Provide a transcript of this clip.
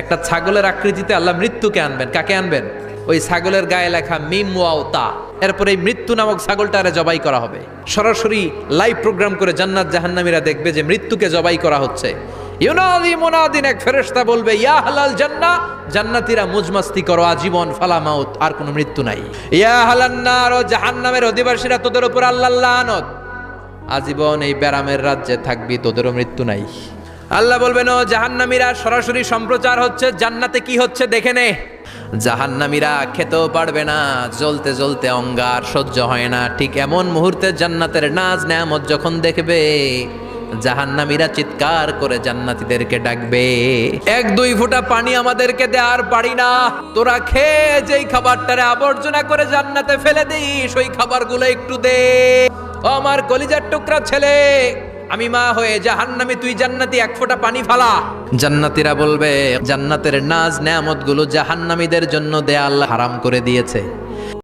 একটা ছাগলের আকৃতিতে আল্লাহ মৃত্যুকে আনবেন। কাকে আনবেন? ওই ছাগলের গায়ে লেখা মিম ওয়াও তা, এরপরে এই মৃত্যু নামক ছাগলটারে জবাই করা হবে। সরাসরি লাইভ প্রোগ্রাম করে জান্নাত জাহান্নামীরা দেখবে যে মৃত্যুকে জবাই করা হচ্ছে। ইউনাদি মুনাদিন, এক ফেরেশতা বলবে ইয়া হালাল জান্নাহ, জান্নাতীরা মুজমাস্তি করো আজীবন, ফালা মাউত, আর কোনো মৃত্যু নাই। ইয়া হালান নার, জাহান্নামের অধিবাসীরা তোদের উপর আল্লাহর লানত, আজীবন এই ব্যারামের রাজ্যে থাকবি, তোদেরও মৃত্যু নাই। আল্লাহ বলবেন ও জাহান্নামীরা, সরাসরি সম্প্রচার হচ্ছে, জান্নাতে কি হচ্ছে দেখে নে। জাহান্নামীরা খেতেও পারবে না, জ্বলতে জ্বলতে অঙ্গার সহ্য হয় না। ঠিক এমন মুহূর্তে জান্নাতের নাজ নেয়ামত যখন দেখবে, জাহান্নামীরা চিৎকার করে জান্নাতীদেরকে ডাকবে, 1-2 ফোঁটা পানি আমাদেরকে দে, আর পারি না। তোরা খেয়ে যেই খাবারটারে আবর্জনা করে জান্নাতে ফেলে দিস, ওই খাবারগুলো একটু দে। ও আমার কলিজার টুকরা ছেলে, আমি মা হয়ে জাহান্নামী, তুই জান্নাতি, 1 ফোঁটা পানি ফালা। জান্নাতীরা বলবে জান্নাতের নাজ নেয়ামত গুলো জাহান্নামীদের জন্য দেয়া আল্লাহ হারাম করে দিয়েছে।